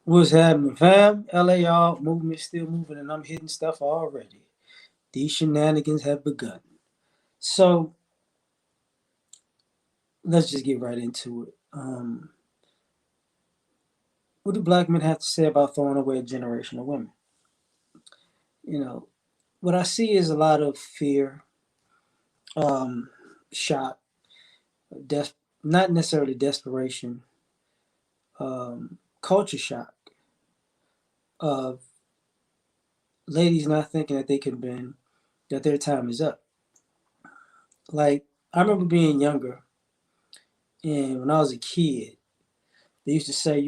What's happening, fam? L.A.R. movement still moving, and I'm hitting stuff already. These shenanigans have begun. So let's just get right into it. What do black men have to say about throwing away a generation of women? You know, what I see is a lot of fear, um, shock, des- not necessarily desperation, culture shock of ladies not thinking that they can bend, that their time is up. Like, I remember being younger, and when I was a kid, they used to say,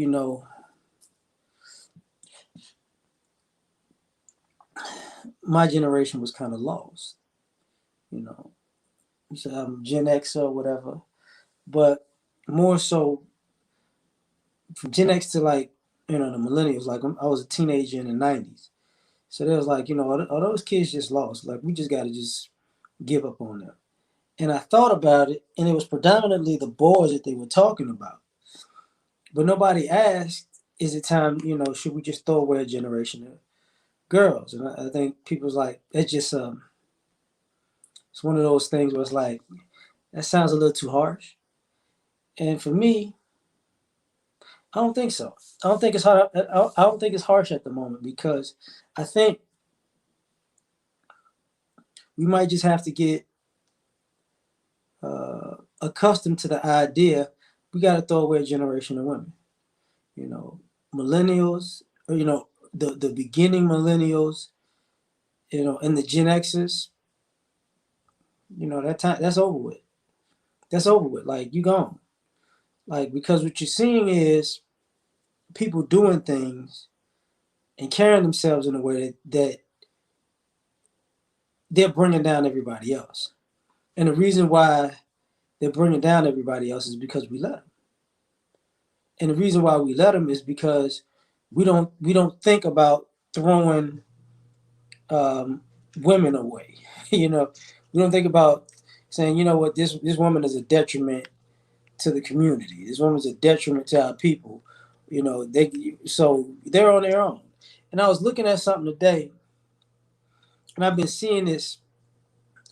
my generation was kind of lost. You know, you said I'm Gen X or whatever, but more so from Gen X to like the millennials. Like I was a teenager in the '90s, so they was like, all those kids just lost. Like we just got to just give up on them. And I thought about it, and it was predominantly the boys that they were talking about, but nobody asked, is it time? Should we just throw away a generation of girls? And I think people's like, it's just it's one of those things where it's like that sounds a little too harsh. And for me, I don't think so. I don't think it's hard. I don't think it's harsh at the moment because I think we might just have to get accustomed to the idea we got to throw away a generation of women. You know, millennials, or, the beginning millennials, and the Gen Xers. That time that's over with. That's over with. Like you gone. Like because what you're seeing is people doing things and carrying themselves in a way that they're bringing down everybody else. And the reason why they're bringing down everybody else is because we let them. And the reason why we let them is because we don't think about throwing um, women away. We don't think about saying, what, this woman is a detriment to the community. This woman's a detriment to our people. They're on their own. And I was looking at something today, and I've been seeing this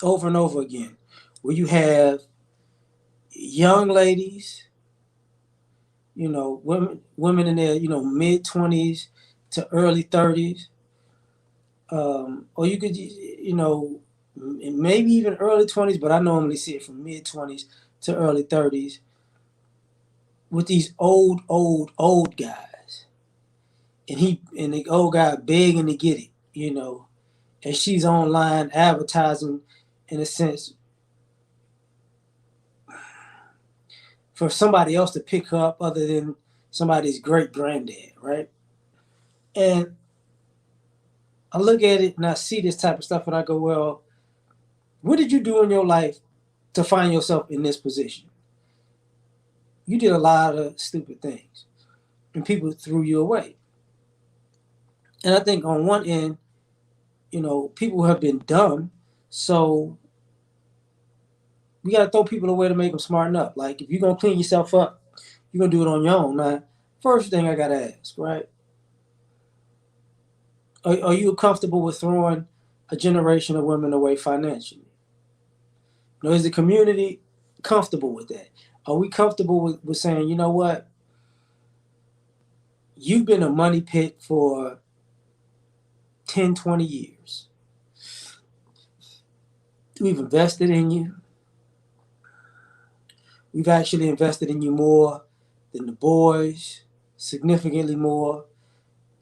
over and over again, where you have young ladies, women in their mid 20s to early 30s, or you could maybe even early 20s, but I normally see it from mid 20s to early 30s with these old guys, and the old guy begging to get it, and she's online advertising in a sense for somebody else to pick her up other than somebody's great granddad, right? And I look at it and I see this type of stuff and I go, well, what did you do in your life to find yourself in this position? You did a lot of stupid things and people threw you away. And I think on one end, people have been dumb. So we got to throw people away to make them smarten up. Like if you're going to clean yourself up, you're going to do it on your own. Now, first thing I got to ask, right? Are you comfortable with throwing a generation of women away financially? Is the community comfortable with that? Are we comfortable with saying, you know what? You've been a money pit for 10, 20 years. We've invested in you. We've actually invested in you more than the boys, significantly more.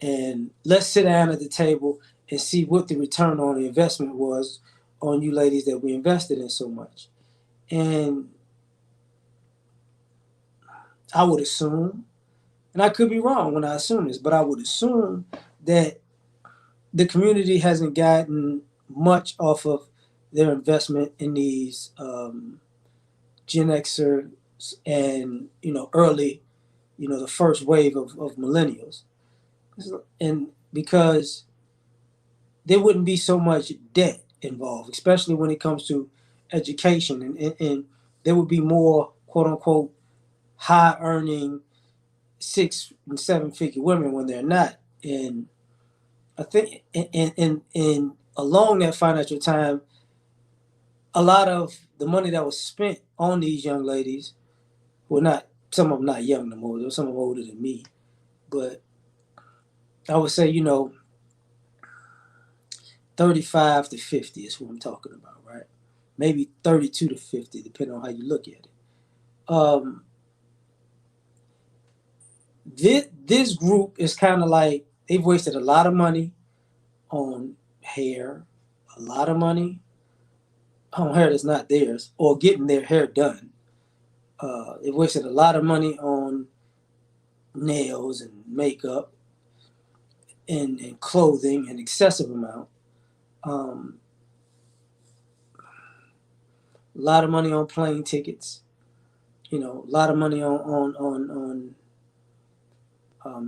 And let's sit down at the table and see what the return on the investment was on you ladies that we invested in so much. And I would assume, and I could be wrong when I assume this, but I would assume that the community hasn't gotten much off of their investment in these Gen Xers and early, the first wave of millennials, and because there wouldn't be so much debt involved, especially when it comes to education, and there would be more quote unquote high earning six and seven figure women when they're not. And I think in along that financial time, a lot of the money that was spent on these young ladies, well, not some of them not young no more, some of them older than me, but I would say 35 to 50 is what I'm talking about, right? Maybe 32 to 50, depending on how you look at it. Um, this group is kind of like they've wasted a lot of money on hair, a lot of money on hair that's not theirs, or getting their hair done. They wasted a lot of money on nails and makeup and clothing, an excessive amount. Um, a lot of money on plane tickets. A lot of money on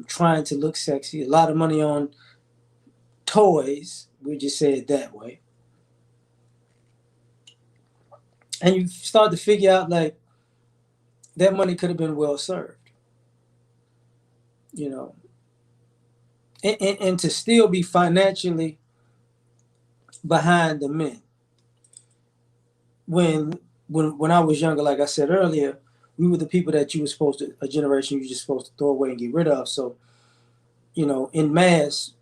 trying to look sexy. A lot of money on toys. We just say it that way. And you start to figure out like that money could have been well served. You know, and to still be financially behind the men when when I was younger, like I said earlier, we were the people that you were supposed to a generation you were just supposed to throw away and get rid of. So in mass,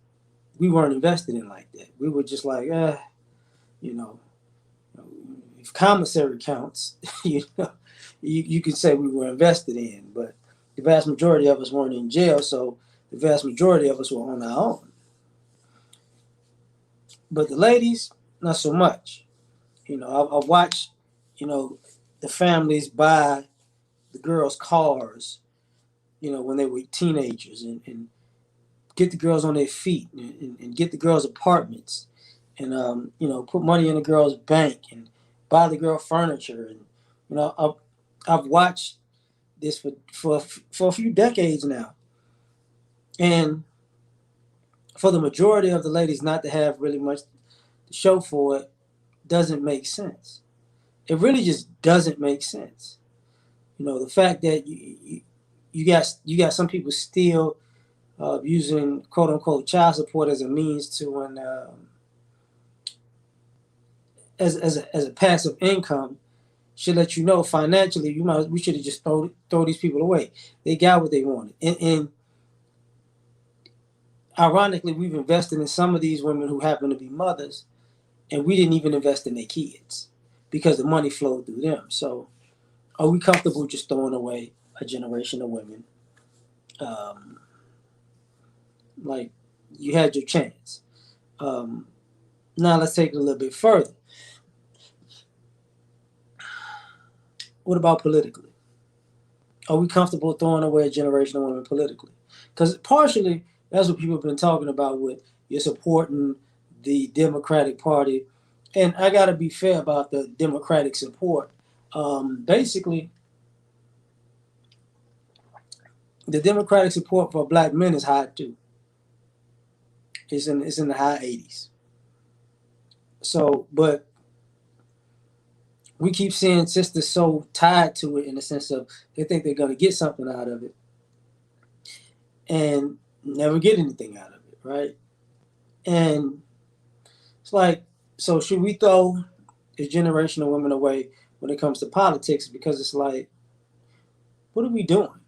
we weren't invested in like that. We were just like, you know, if commissary counts, you could say we were invested in, but the vast majority of us weren't in jail, so the vast majority of us were on our own. But the ladies, not so much. I've watched, you know, the families buy the girls cars, when they were teenagers and get the girls on their feet and get the girls apartments and, put money in the girls' bank and buy the girl furniture. And, I've watched this for a few decades now. And for the majority of the ladies not to have really much to show for it doesn't make sense. It really just doesn't make sense. The fact that you got some people still using quote unquote child support as a means to as a passive income should let you know financially we should have just throw these people away. They got what they wanted, and ironically, we've invested in some of these women who happen to be mothers, and we didn't even invest in their kids because the money flowed through them. So, are we comfortable just throwing away a generation of women? Um, like, you had your chance. Um, Now, let's take it a little bit further. What about politically? Are we comfortable throwing away a generation of women politically? Because partially, that's what people have been talking about with you're supporting the Democratic Party. And I got to be fair about the Democratic support. Basically, the Democratic support for black men is high too. It's in the high 80s. So, but we keep seeing sisters so tied to it in the sense of they think they're going to get something out of it and never get anything out of it, right? And it's like, so should we throw this generation of women away when it comes to politics? Because it's like, what are we doing?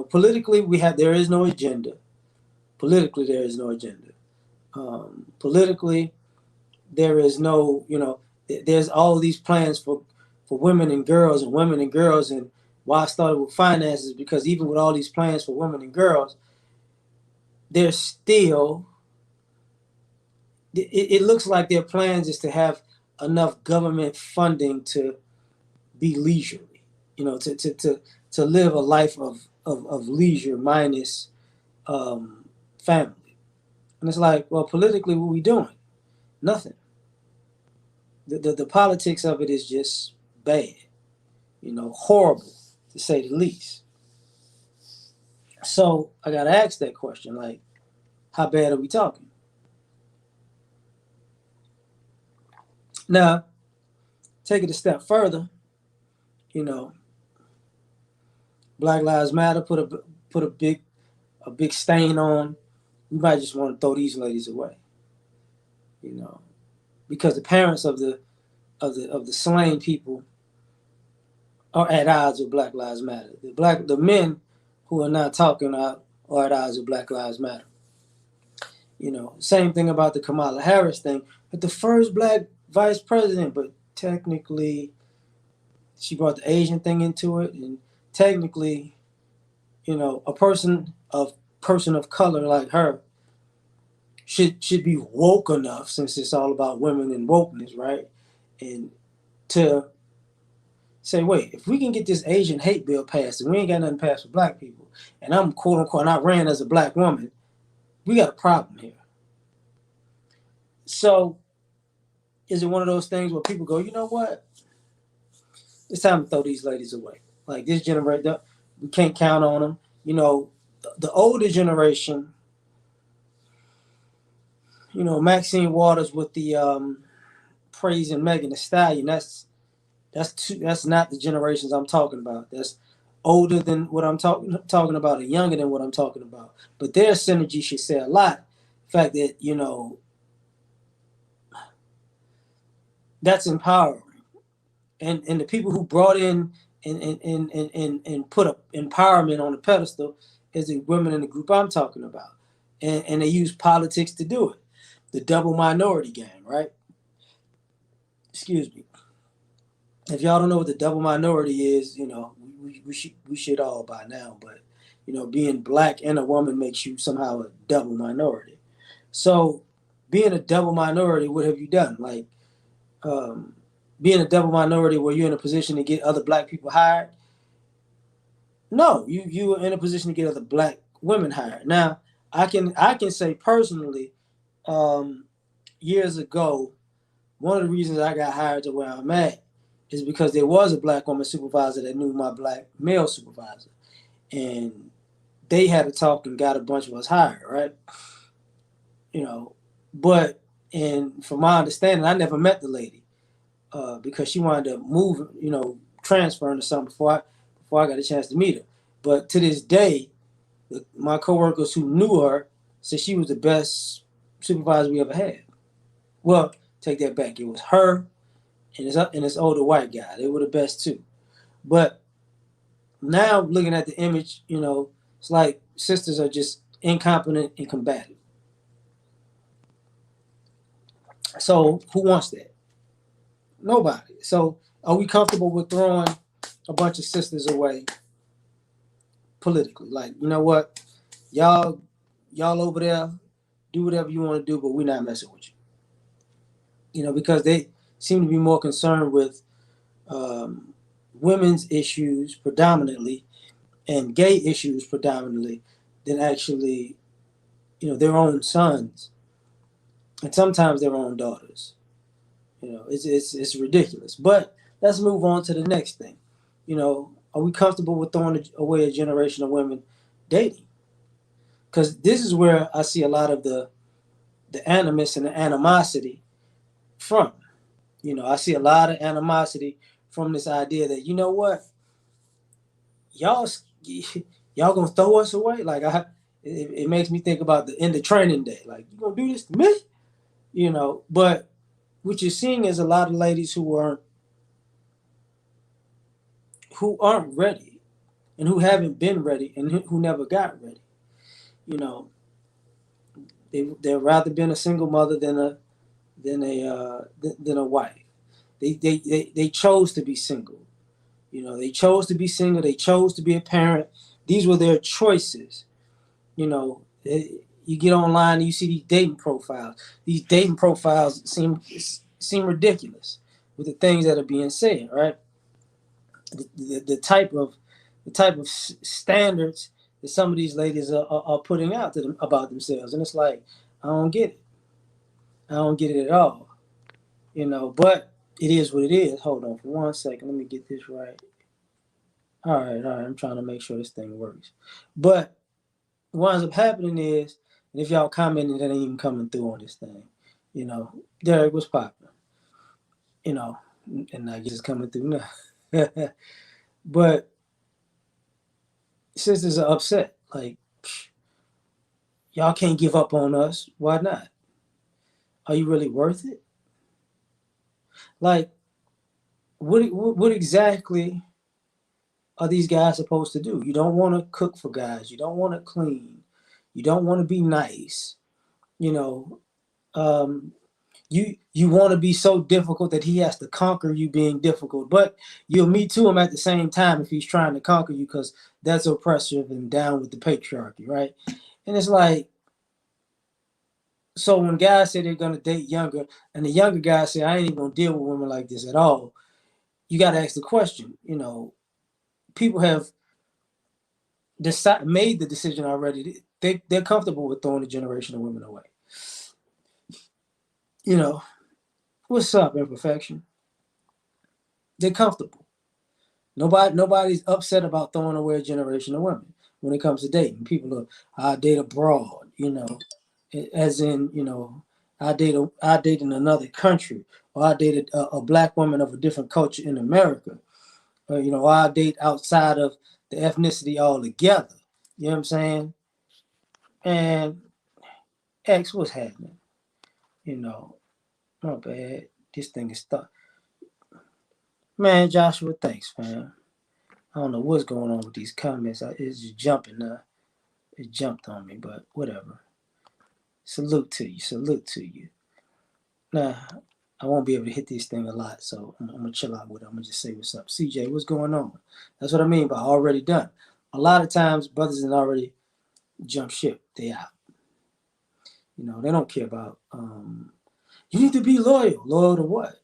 Politically, there is no agenda. Politically, there is no agenda. Politically, there is no, there's all these plans for women and girls and women and girls. And why I started with finances, because even with all these plans for women and girls, there's still, it looks like their plans is to have enough government funding to be leisurely, to live a life of leisure minus family. And it's like, well, politically, what are we doing? Nothing. The politics of it is just bad, horrible to say the least. So I got to ask that question, like, how bad are we talking? Now, take it a step further, you know, Black Lives Matter put put a big stain on, we might just want to throw these ladies away, you know, because the parents of the slain people are at odds with Black Lives Matter. The men who are not talking out are at odds with Black Lives Matter. You know, same thing about the Kamala Harris thing, but the first black vice president, but technically she brought the Asian thing into it, and technically, you know, a person of color like her should be woke enough, since it's all about women and wokeness, right? And to say, wait, if we can get this Asian hate bill passed and we ain't got nothing passed for black people, and I'm quote unquote, and I ran as a black woman, we got a problem here. So is it one of those things where people go, you know what? It's time to throw these ladies away. Like this generation, we can't count on them. You know, the older generation, you know, Maxine Waters with the praising Megan Thee Stallion. That's not the generations I'm talking about. That's older than what I'm talking about, and younger than what I'm talking about. But their synergy should say a lot. The fact that, you know, that's empowering, and the people who brought in and put up empowerment on the pedestal is the women in the group I'm talking about, and they use politics to do it. The double minority game, right? Excuse me. If y'all don't know what the double minority is, you know, we should all by now. But you know, being black and a woman makes you somehow a double minority. So, being a double minority, what have you done? Like, um, being a double minority where you're in a position to get other black people hired? No, you are in a position to get other black women hired. Now, I can say personally, um, years ago, one of the reasons I got hired to where I'm at is because there was a black woman supervisor that knew my black male supervisor, and they had a talk and got a bunch of us hired, right? You know, but and from my understanding, I never met the lady because she wanted to move, you know, transferring to something before I got a chance to meet her. But to this day, my coworkers who knew her said she was the best supervisor we ever had. Well, take that back. It was her and this older white guy. They were the best too. But now looking at the image, you know, it's like sisters are just incompetent and combative. So who wants that? Nobody. So are we comfortable with throwing a bunch of sisters away politically? Like, you know what? Y'all y'all over there, do whatever you want to do, but we're not messing with you. You know, because they seem to be more concerned with um, women's issues predominantly and gay issues predominantly than actually, you know, their own sons and sometimes their own daughters. You know, it's ridiculous. But let's move on to the next thing. You know, are we comfortable with throwing away a generation of women dating? Because this is where I see a lot of the animus and the animosity from. You know, I see a lot of animosity from this idea that, you know what, y'all y'all gonna throw us away. Like it makes me think about the end of Training Day. Like, you gonna do this to me? You know, but what you're seeing is a lot of ladies who aren't ready and who haven't been ready and who never got ready. You know, they'd rather been a single mother than a wife. They chose to be single. You know, they chose to be single. They chose to be a parent. These were their choices. You know, you get online and you see these dating profiles. These dating profiles seem ridiculous with the things that are being said. Right, the type of standards that some of these ladies are putting out to them about themselves, and it's like, I don't get it. I don't get it at all. You know, but it is what it is. Hold on for 1 second. Let me get this right. All right. I'm trying to make sure this thing works. But what ends up happening is, and if y'all commenting, that ain't even coming through on this thing. You know, Derek was popping. You know, and I guess it's coming through now. But sisters are upset. Like, y'all can't give up on us. Why not? Are you really worth it? Like, what exactly are these guys supposed to do? You don't want to cook for guys. You don't want to clean. You don't want to be nice. You know, um, you want to be so difficult that he has to conquer you being difficult. But you'll meet to him at the same time if he's trying to conquer you because that's oppressive and down with the patriarchy, right? And it's like, so when guys say they're gonna date younger, and the younger guys say I ain't even gonna deal with women like this at all, you got to ask the question. You know, people have made the decision already. They're comfortable with throwing a generation of women away. You know, what's up, imperfection? They're comfortable. Nobody's upset about throwing away a generation of women when it comes to dating. People are, I date abroad, you know, as in, you know, I date in another country, or I dated a black woman of a different culture in America, or you know, or I date outside of the ethnicity altogether. You know what I'm saying? And X, what's happening? You know, not bad. This thing is stuck. Man, Joshua, thanks, man. I don't know what's going on with these comments. It's just jumping now. It jumped on me, but whatever. Salute to you. Salute to you. Nah, I won't be able to hit this thing a lot, so I'm gonna chill out with it. I'm gonna just say what's up. CJ, what's going on? That's what I mean by already done. A lot of times, brothers have already jumped ship. They out. You know, they don't care about. You need to be loyal. Loyal to what?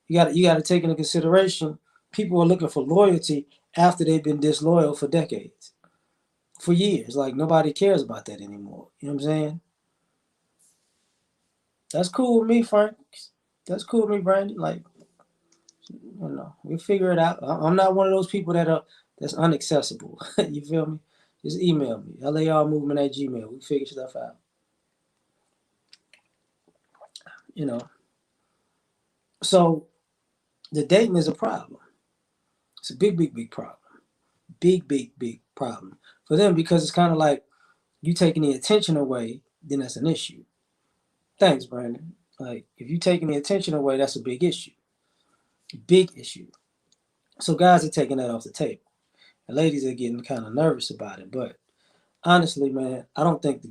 You got to take into consideration. People are looking for loyalty after they've been disloyal for decades, for years. Like nobody cares about that anymore. You know what I'm saying? That's cool with me, Frank. That's cool with me, Brandon. Like, you know, we figure it out. I'm not one of those people that's unaccessible. You feel me? Just email me, L.A.R. movement at Gmail. We figure stuff out. You know. So the dating is a problem. It's a big, big, big problem. Big, big, big problem for them because it's kind of like you taking the attention away, then that's an issue. Thanks, Brandon. Like if you taking the attention away, that's a big issue. Big issue. So guys are taking that off the table. And ladies are getting kind of nervous about it. But honestly, man, I don't think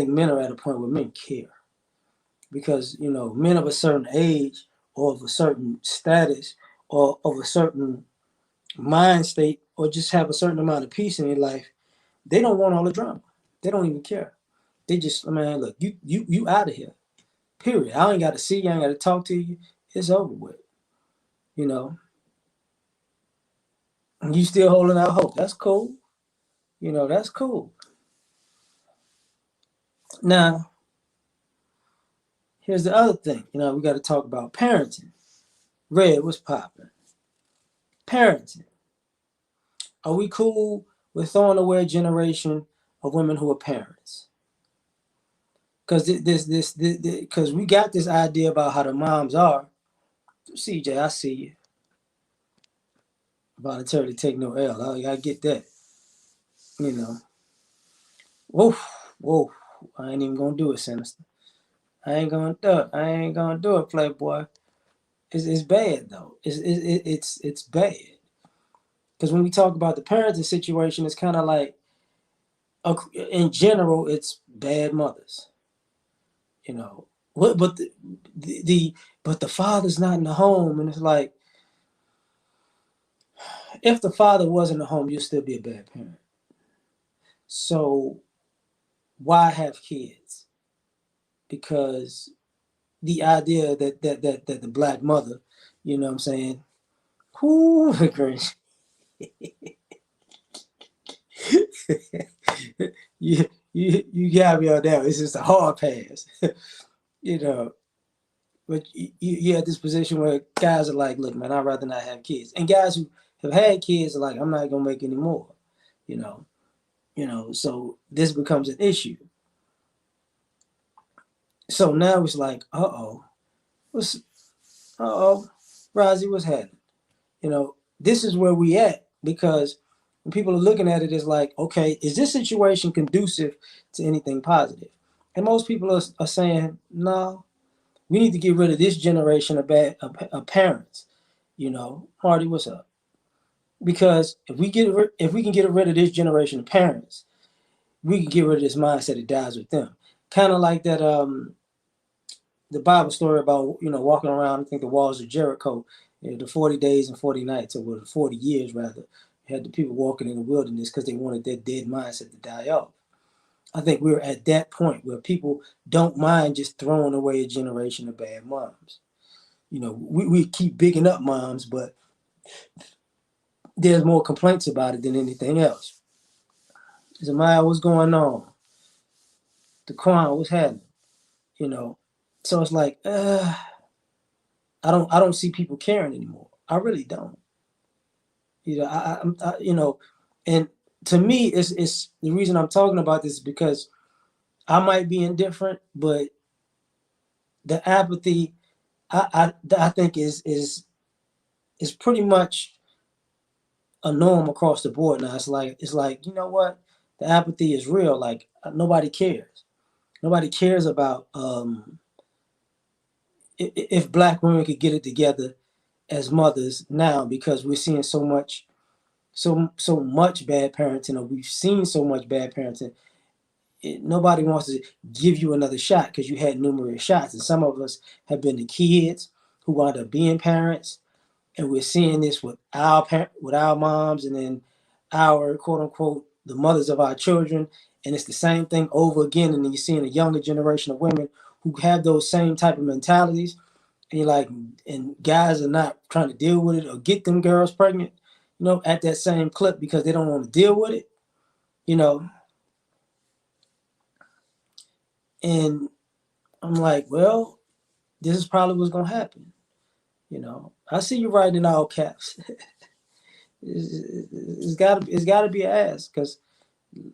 men are at a point where men care. Because, you know, men of a certain age or of a certain status or of a certain mind state or just have a certain amount of peace in their life, they don't want all the drama. They don't even care. They just, man, look, you out of here. Period. I ain't got to see you. I ain't got to talk to you. It's over with. You know, you still holding out hope. That's cool. You know, that's cool. Now, here's the other thing. You know, we got to talk about parenting. Red, what's popping? Parenting. Are we cool with throwing away a generation of women who are parents? Because because we got this idea about how the moms are. CJ, I see you. Voluntarily take no L. I get that. You know. Whoa, whoa. I ain't even gonna do it, Sinister. I ain't gonna do it. I ain't gonna do it, Playboy. It's bad though. It's bad. Because when we talk about the parenting situation, it's kind of like, in general, it's bad mothers. You know, what? But but the father's not in the home, and it's like, if the father was in the home, you'll still be a bad parent. So why have kids? Because the idea that the black mother, you know what I'm saying? Whoo, Grinch. You got me on that. It's just a hard pass. You know, but you at this position where guys are like, look, man, I'd rather not have kids. And guys who have had kids are like, I'm not gonna make any more. You know, so this becomes an issue. So now it's like, what's Rosie, what's happening? You know, this is where we at because And people are looking at it as like, okay, is this situation conducive to anything positive? And most people are saying, no, we need to get rid of this generation of parents. Marty, what's up? Because if we can get rid of this generation of parents, we can get rid of this mindset that dies with them. Kind of like that the Bible story about walking around. I think the walls of Jericho, the 40 days and 40 nights, or the 40 years rather, had the people walking in the wilderness because they wanted that dead mindset to die off. I think we're at that point where people don't mind just throwing away a generation of bad moms. We keep bigging up moms, but there's more complaints about it than anything else. Zamaya, what's going on? The Quan, what's happening? You know, so it's like I don't see people caring anymore. I really don't. And to me, it's the reason I'm talking about this is because I might be indifferent, but the apathy I think is pretty much a norm across the board now. It's like you know what, the apathy is real. Like nobody cares. Nobody cares about if black women could get it together as mothers now because we're seeing so much bad parenting, or we've seen so much bad parenting. Nobody wants to give you another shot because you had numerous shots, and some of us have been the kids who wound up being parents, and we're seeing this with our moms, and then our quote unquote the mothers of our children, and it's the same thing over again. And then you're seeing a younger generation of women who have those same type of mentalities, and you're like, and guys are not trying to deal with it or get them girls pregnant, at that same clip because they don't want to deal with it, you know. And I'm like, well, this is probably what's gonna happen. I see you writing in all caps. It's gotta be asked because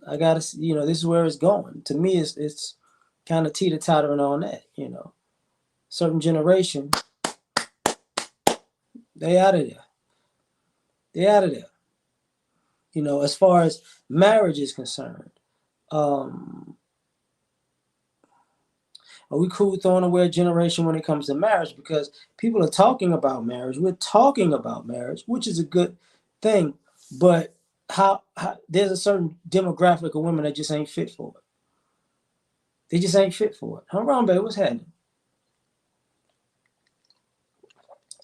I gotta, this is where it's going. To me, it's kind of teeter tottering on that. Certain generation, they out of there. They out of there. As far as marriage is concerned, um, are we cool throwing away a generation when it comes to marriage? Because people are talking about marriage. We're talking about marriage, which is a good thing. But how there's a certain demographic of women that just ain't fit for it. They just ain't fit for it. Hold on, baby, what's happening?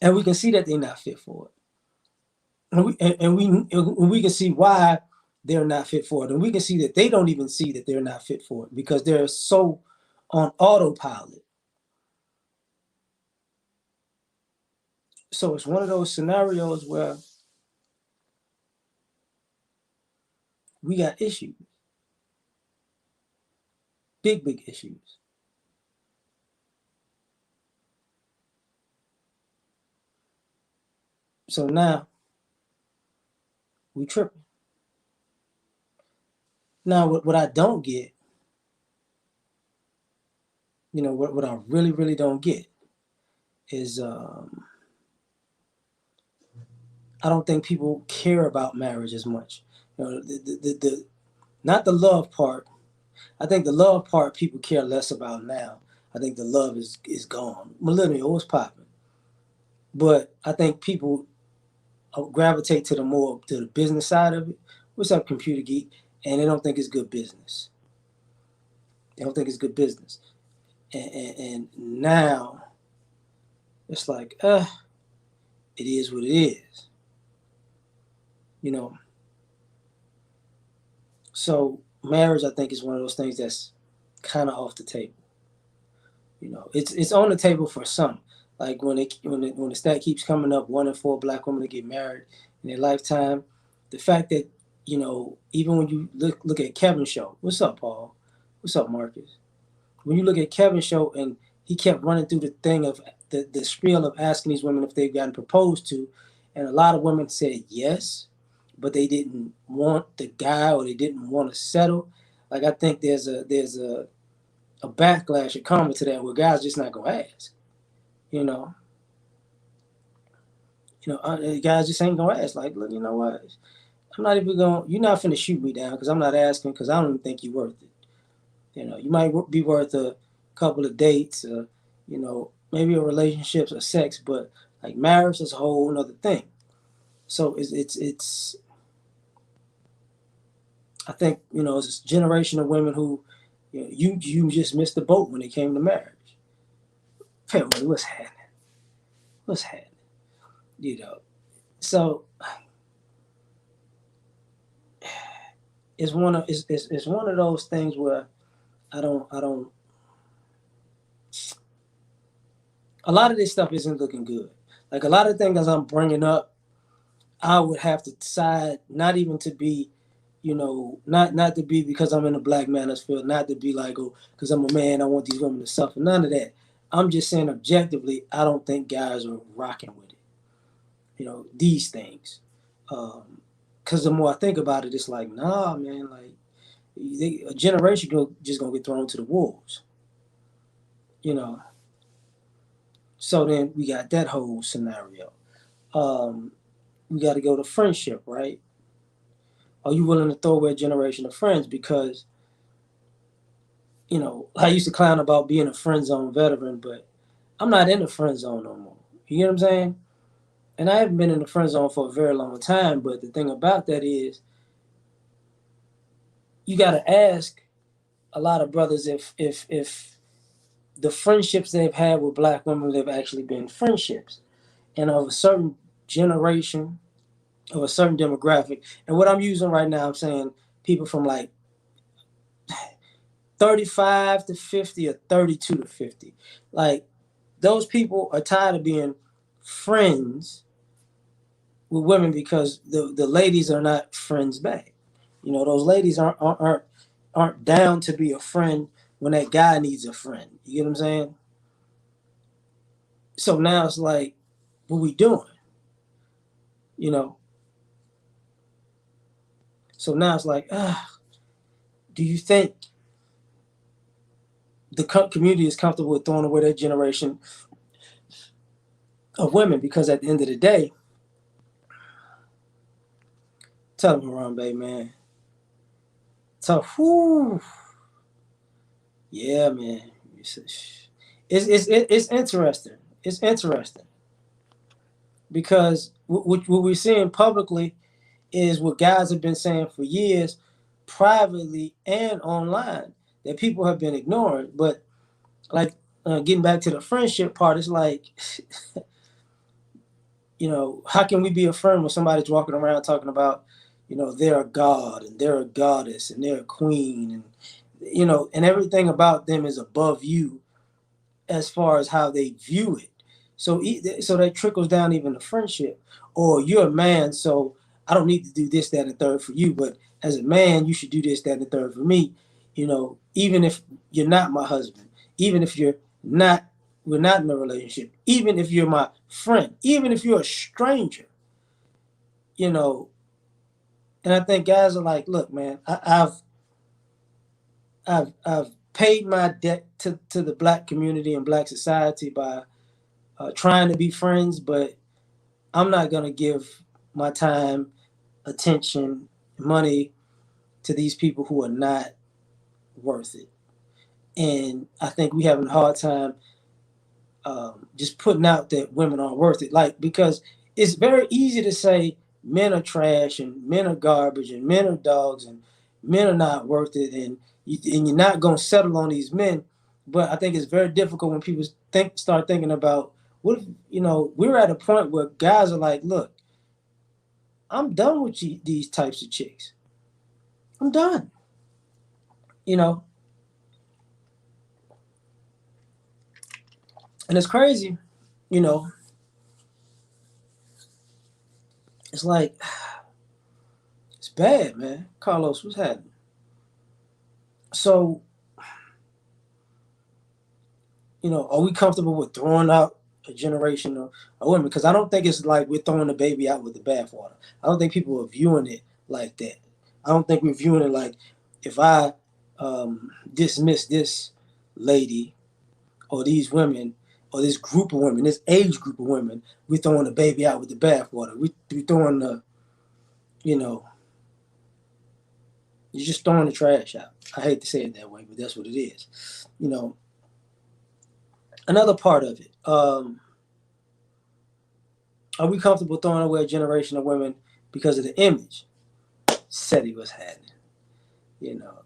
And we can see that they're not fit for it. And we can see why they're not fit for it. And we can see that they don't even see that they're not fit for it because they're so on autopilot. So it's one of those scenarios where we got issues, big, big issues. So now we tripping. Now, what I don't get, what I really, really don't get is I don't think people care about marriage as much. Not the love part. I think the love part people care less about now. I think the love is gone. Millennial was popping, but I think people gravitate to the business side of it. What's up, computer geek? And they don't think it's good business. They don't think it's good business. And now it's like, it is what it is. You know. So marriage, I think, is one of those things that's kind of off the table. It's on the table for some. Like when the stat keeps coming up, 1 in 4 black women that get married in their lifetime. The fact that even when you look at Kevin's show, what's up, Paul? What's up, Marcus? When you look at Kevin's show and he kept running through the thing of the spiel of asking these women if they've gotten proposed to, and a lot of women said yes, but they didn't want the guy or they didn't want to settle. Like I think there's a backlash or comment to that where guys just not gonna ask. You know, guys just ain't gonna ask. Like, look, you know what? I'm not even going. You're not finna shoot me down because I'm not asking because I don't even think you're worth it. You might be worth a couple of dates, maybe a relationship or sex, but like marriage is a whole other thing. So it's I think it's this generation of women who you just missed the boat when it came to marriage. Family, what's happening? What's happening? You know. So it's one of those things where I don't a lot of this stuff isn't looking good. Like a lot of things I'm bringing up, I would have to decide not even to be, not to be because I'm in a black manosphere, not to be like, oh, because I'm a man, I want these women to suffer. None of that. I'm just saying objectively, I don't think guys are rocking with it. These things. Because the more I think about it, it's like, nah, man, like a generation just gonna get thrown to the wolves. You know. So then we got that whole scenario. Um, we got to go to friendship, right? Are you willing to throw away a generation of friends? Because, I used to clown about being a friend zone veteran, but I'm not in the friend zone no more. You get what I'm saying? And I haven't been in the friend zone for a very long time, but the thing about that is you got to ask a lot of brothers if the friendships they've had with black women, they've actually been friendships. And of a certain generation, of a certain demographic. And what I'm using right now, I'm saying people from like 35 to 50 or 32 to 50. Like those people are tired of being friends with women because the ladies are not friends back. Those ladies aren't down to be a friend when that guy needs a friend. You get what I'm saying? So now it's like, what we doing? You know. So now it's like, do you think the community is comfortable with throwing away that generation of women? Because at the end of the day, tell them, Harambe, man. So, whew, yeah, man. It's interesting. It's interesting because what we're seeing publicly is what guys have been saying for years, privately and online, that people have been ignoring. But like getting back to the friendship part, it's like, how can we be a friend when somebody's walking around talking about, they're a god and they're a goddess and they're a queen and and everything about them is above you as far as how they view it. So that trickles down even to friendship. Or you're a man, so I don't need to do this, that, and third for you, but as a man, you should do this, that, and the third for me. Even if you're not my husband, even if we're not in a relationship, even if you're my friend, even if you're a stranger, you know. And I think guys are like, look, man, I've paid my debt to the black community and black society by trying to be friends, but I'm not gonna give my time, attention, money to these people who are not worth it. And I think we having a hard time just putting out that women aren't worth it. Like, because it's very easy to say men are trash and men are garbage and men are dogs and men are not worth it, and you're not gonna settle on these men. But I think it's very difficult when people start thinking about what if we're at a point where guys are like, look, I'm done with these types of chicks. I'm done. You know, and it's crazy. You know, it's like it's bad, man. Carlos, what's happening? So, are we comfortable with throwing out a generation of women? Because I don't think it's like we're throwing the baby out with the bathwater. I don't think people are viewing it like that. I don't think we're viewing it like if I dismiss this lady or these women or this group of women, this age group of women, we're throwing the baby out with the bathwater. We're throwing the, you know. You're just throwing the trash out. I hate to say it that way, but that's what it is. You know, another part of it. Are we comfortable throwing away a generation of women because of the image SETI was having? You know,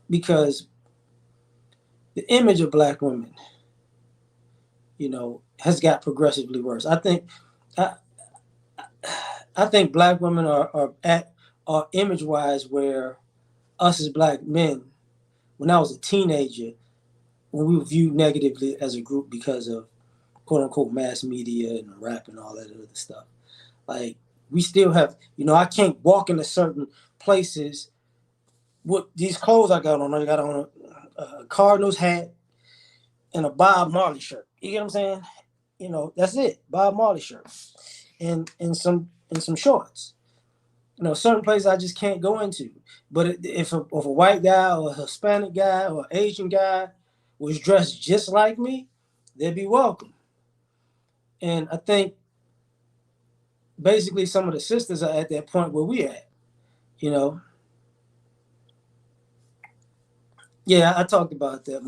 because the image of black women, has got progressively worse. I, I think black women are image wise where us as black men, when I was a teenager, when we were viewed negatively as a group because of quote unquote mass media and rap and all that other stuff. Like we still have, I can't walk into certain places with these clothes I got on. I got on a Cardinals hat and a Bob Marley shirt. You get what I'm saying? That's it. Bob Marley shirt and some shorts. Certain places I just can't go into. But if a white guy or a Hispanic guy or an Asian guy was dressed just like me, they'd be welcome. And I think basically some of the sisters are at that point where we at. You know, yeah, I talked about that.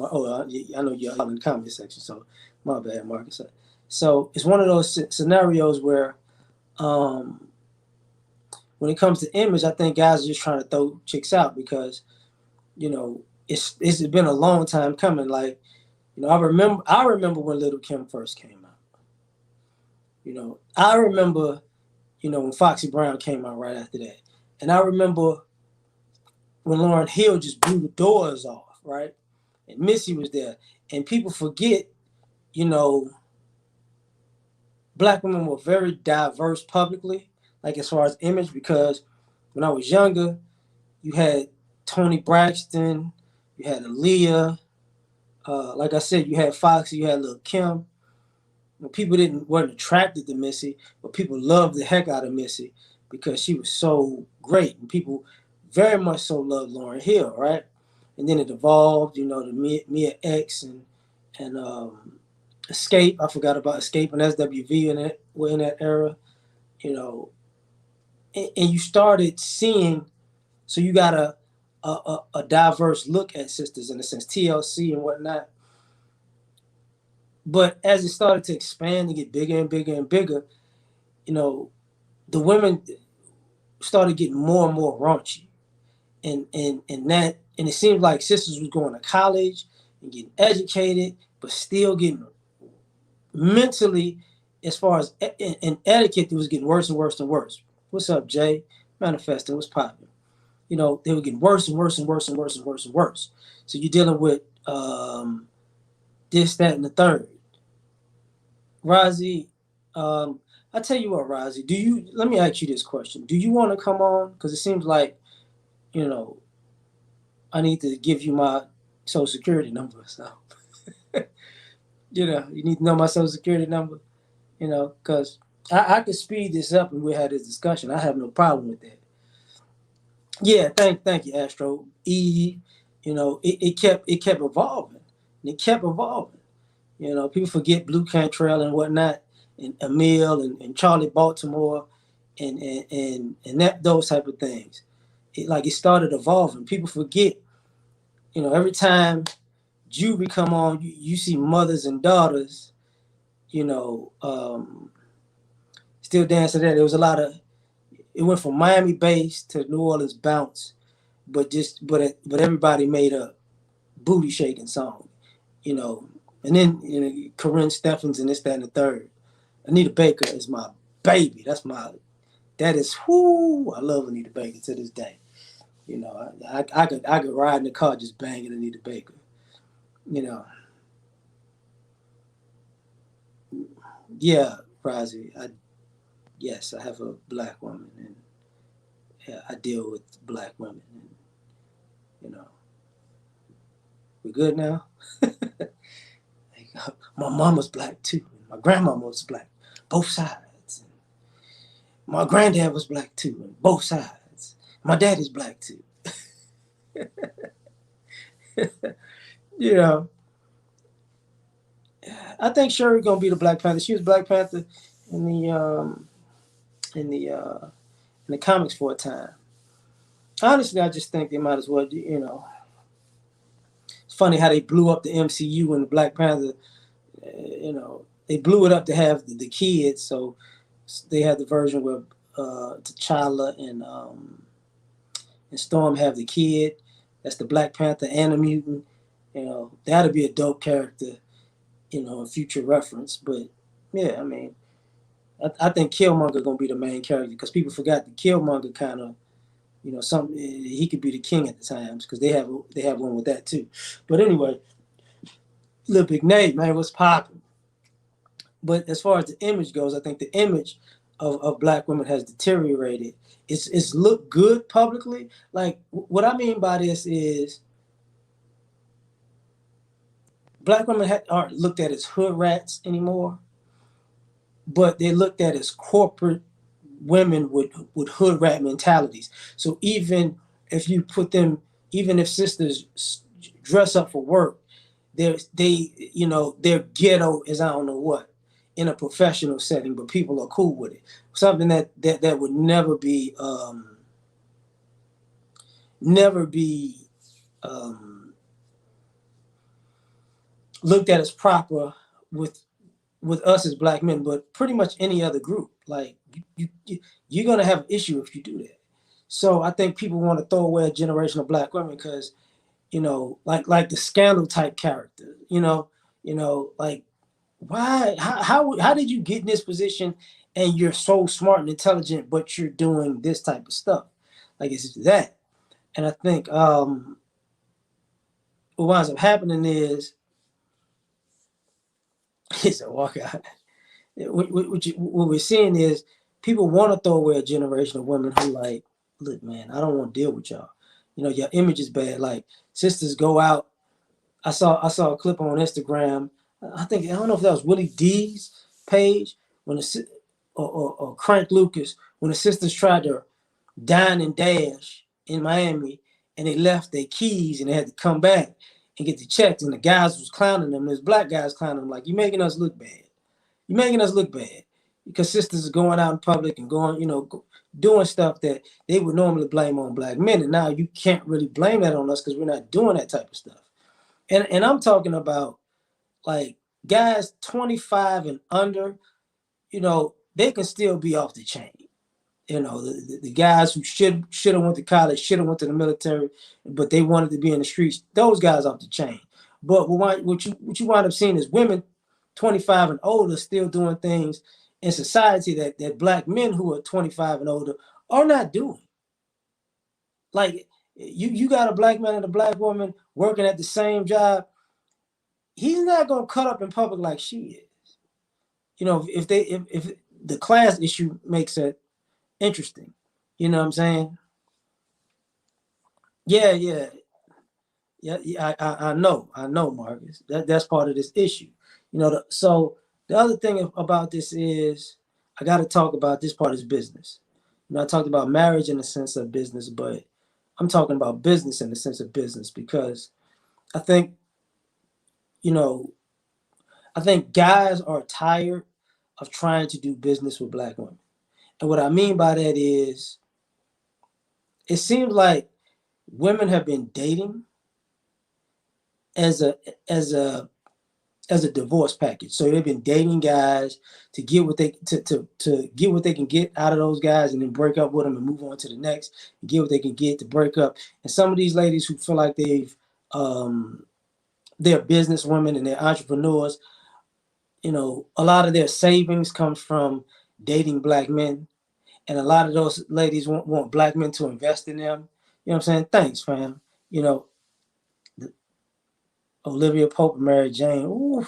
I know you're in the comment section, so my bad, Marcus. So it's one of those scenarios where, um, when it comes to image, I think guys are just trying to throw chicks out because it's been a long time coming. Like I remember when Little Kim first came out. I remember when Foxy Brown came out right after that, and I remember when Lauryn Hill just blew the doors off, right? And Missy was there, and people forget, you know, black women were very diverse publicly, like as far as image, because when I was younger, you had Toni Braxton, you had Aaliyah, like I said, you had Foxy, you had Lil Kim. People weren't attracted to Missy, but people loved the heck out of Missy because she was so great, and people very much so loved Lauryn Hill, right? And then it evolved, to Mia X and Escape. I forgot about Escape and SWV in that era, you know, and you started seeing. So you got a diverse look at sisters in a sense, TLC and whatnot. But as it started to expand and get bigger and bigger and bigger, you know, the women started getting more and more raunchy, and it seemed like sisters was going to college and getting educated, but still getting mentally, as far as in etiquette, it was getting worse and worse and worse. What's up, Jay? Manifesting, what's popping? They were getting worse and worse and worse and worse and worse and worse. So you're dealing with this, that, and the third. Rozzy, I tell you what, Rozzy, let me ask you this question. Do you want to come on? Because it seems like, you know, I need to give you my social security number. So, you need to know my social security number, because I could speed this up and we had this discussion. I have no problem with that. Yeah, thank you, Astro. It kept evolving. And it kept evolving. People forget Blue Cantrell and whatnot, and Emil and Charlie Baltimore and those type of things. It started evolving. People forget, every time Juvie come on, you see mothers and daughters, still dancing there. There was a lot of it went from Miami bass to New Orleans bounce, but everybody made a booty shaking song, you know. And then Corinne Steffens and this, that, and the third. Anita Baker is my baby. That is whoo. I love Anita Baker to this day. I could ride in the car just banging Anita Baker. You know, yeah, Rozzy. Yes, I have a black woman, and yeah, I deal with black women, and you know, we good now. My mom was black too. My grandmama was black, both sides. My granddad was black too, and both sides. My daddy's black too. You know, I think Shuri gonna be the Black Panther. She was Black Panther in the in the uh, in the comics for a time. Honestly, I just think they might as well. It's funny how they blew up the MCU and the Black Panther. They blew it up to have the kids. So they had the version where T'Challa and Storm have the kid. That's the Black Panther and a mutant. That'd be a dope character. A future reference. But yeah, I mean, I think Killmonger gonna be the main character because people forgot that Killmonger kind of, some he could be the king at the times because they have one with that too. But anyway, Lil Big Nate, man, what's popping? But as far as the image goes, I think the image of black women has deteriorated. It's looked good publicly. Like what I mean by this is black women aren't looked at as hood rats anymore, but they're looked at as corporate women with hood rat mentalities. So if you put them, even if sisters dress up for work, they're ghetto as I don't know what in a professional setting, but people are cool with it. Something that would never be um, looked at as proper with with us as black men, but pretty much any other group. Like you're gonna have an issue if you do that. So I think people want to throw away a generation of black women because like the scandal type character. Like why? How did you get in this position? And you're so smart and intelligent, but you're doing this type of stuff. Like it's that. And I think what winds up happening is it's a walkout. What we're seeing is people want to throw away a generation of women who like, look, man, I don't want to deal with y'all. Your image is bad. Like sisters go out. I saw a clip on Instagram. I don't know if that was Willie D's page when or Crank Lucas when the sisters tried to dine and dash in Miami and they left their keys and they had to come back and get the checks and the guys was clowning them. There's black guys clowning them like you making us look bad. You're making us look bad because sisters are going out in public and going, doing stuff that they would normally blame on black men. And now you can't really blame that on us because we're not doing that type of stuff. And I'm talking about like guys 25 and under, they can still be off the chain. The guys who should have went to college, should have went to the military, but they wanted to be in the streets. Those guys off the chain. But what you wind up seeing is women 25 and older still doing things in society that black men who are 25 and older are not doing. Like you got a black man and a black woman working at the same job. He's not gonna cut up in public like she is. If the class issue makes it interesting. You know what I'm saying? Yeah, yeah, yeah. I know, Marcus. That's part of this issue. So the other thing about this is I got to talk about this part is business. I talked about marriage in the sense of business, but I'm talking about business in the sense of business because I think you know I think guys are tired of trying to do business with black women, and what I mean by that is it seems like women have been dating as a as a as a divorce package. So they've been dating guys to get what they to get what they can get out of those guys, and then break up with them and move on to the next, and get what they can get to break up. And some of these ladies who feel like um, they're business women and they're entrepreneurs. A lot of their savings comes from dating black men, and a lot of those ladies want black men to invest in them. You know what I'm saying? Thanks, fam. You know, Olivia Pope and Mary Jane. Ooh,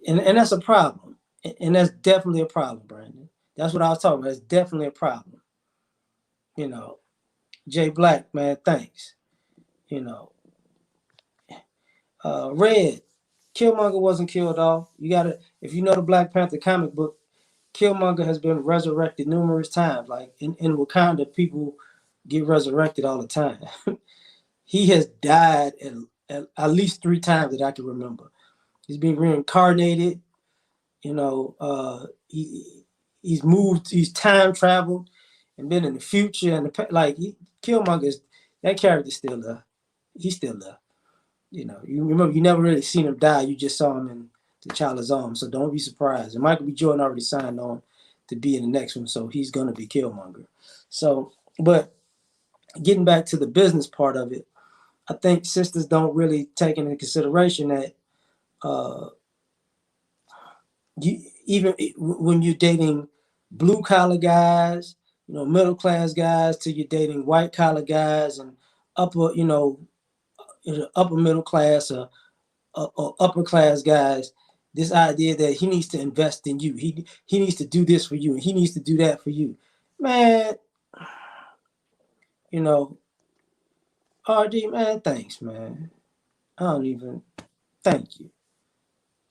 and that's a problem, and that's definitely a problem, Brandon. That's what I was talking about. It's definitely a problem. You know, Jay Black, man, thanks. You know, Red, Killmonger wasn't killed off. You gotta, if you know the Black Panther comic book, Killmonger has been resurrected numerous times. Like in Wakanda, people get resurrected all the time. He has died at least 3 times that I can remember. He's been reincarnated. He he's moved, he's time traveled, and been in the future and like Killmonger's, that character's still there. He's still there. You remember you never really seen him die. You just saw him in the Child's Arms. So don't be surprised. And Michael B. Jordan already signed on to be in the next one, so he's gonna be Killmonger. So, but getting back to the business part of it, I think sisters don't really take into consideration that uh, you even when you're dating blue collar guys, middle class guys, to you're dating white collar guys and upper, upper middle class or upper class guys. This idea that he needs to invest in you, he needs to do this for you, and he needs to do that for you, man. You know, RD, man, thanks, man. I don't even thank you.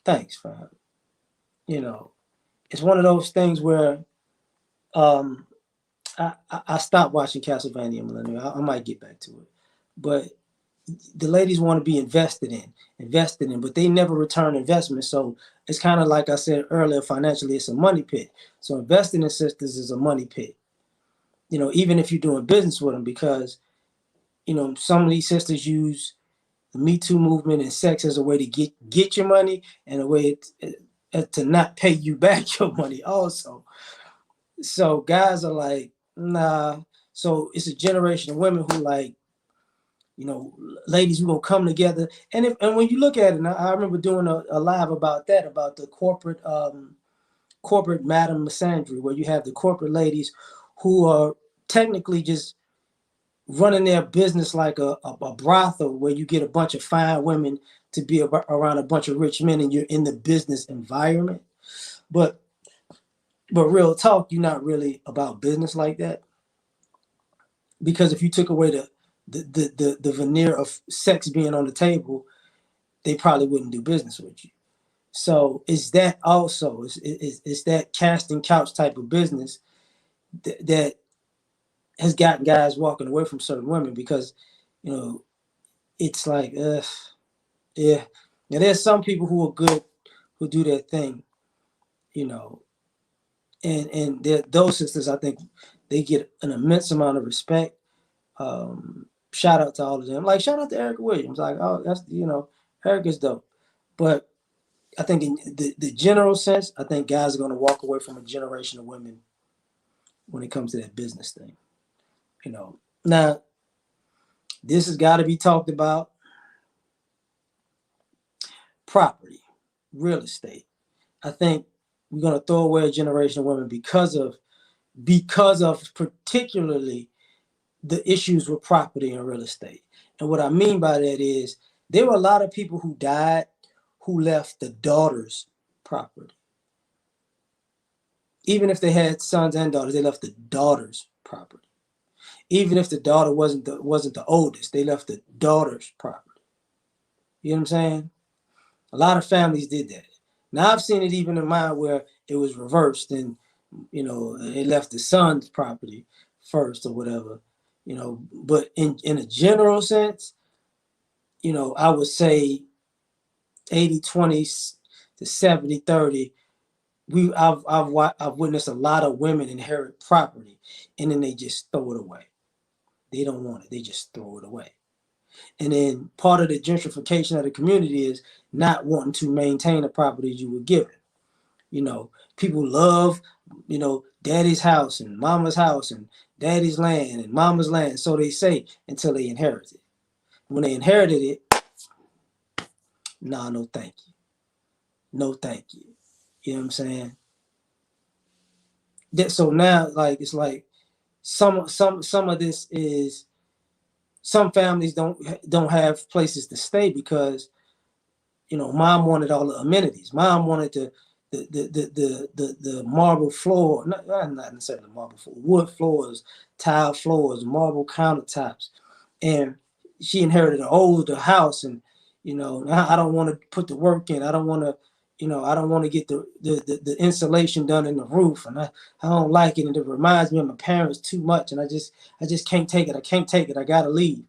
Thanks, fam. You know, it's one of those things where um I stopped watching Castlevania Millennium. I might get back to it, but the ladies want to be invested in, but they never return investment. So it's kind of like I said earlier, financially, it's a money pit. So investing in sisters is a money pit. Even if you're doing business with them, because some of these sisters use the Me Too movement and sex as a way to get your money, and a way to not pay you back your money also. So guys are like, nah. So it's a generation of women who like, you know, ladies who gonna come together. And when you look at it, and I remember doing a live about that, about the corporate Madame Misandry, where you have the corporate ladies who are technically just running their business like a brothel, where you get a bunch of fine women to be around a bunch of rich men, and you're in the business environment. But real talk, you're not really about business like that, because if you took away the veneer of sex being on the table, they probably wouldn't do business with you. So is that also is that casting couch type of business that has gotten guys walking away from certain women, because you know it's like yeah. Now there's some people who are good, who do their thing, you know, and those sisters, I think they get an immense amount of respect. Shout out to all of them. Like shout out to Erica Williams. Like, oh, that's Erica's dope. But I think in the general sense, I think guys are going to walk away from a generation of women when it comes to that business thing. Now this has got to be talked about. Property, real estate. I think we're going to throw away a generation of women because of particularly the issues with property and real estate. And what I mean by that is there were a lot of people who died who left the daughters property. Even if they had sons and daughters, they left the daughters property. Even if the daughter wasn't the oldest, they left the daughter's property. You know what I'm saying? A lot of families did that. Now I've seen it even in mine where it was reversed, and it left the son's property first or whatever. But in a general sense, I would say 80-20 to 70-30. I've witnessed a lot of women inherit property, and then they just throw it away. They don't want it. They just throw it away. And then part of the gentrification of the community is not wanting to maintain the properties you were given. People love, daddy's house and mama's house and daddy's land and mama's land. So they say, until they inherit it. When they inherited it, nah, no thank you. No thank you. You know what I'm saying? So now, like, it's like some of this is, some families don't have places to stay because mom wanted all the amenities. Mom wanted the marble floor, not necessarily marble floor, wood floors, tile floors, marble countertops, and she inherited an older house, and I don't want to put the work in. I don't want to. I don't want to get the insulation done in the roof, and I don't like it, and it reminds me of my parents too much, and I just can't take it. I can't take it. I gotta leave.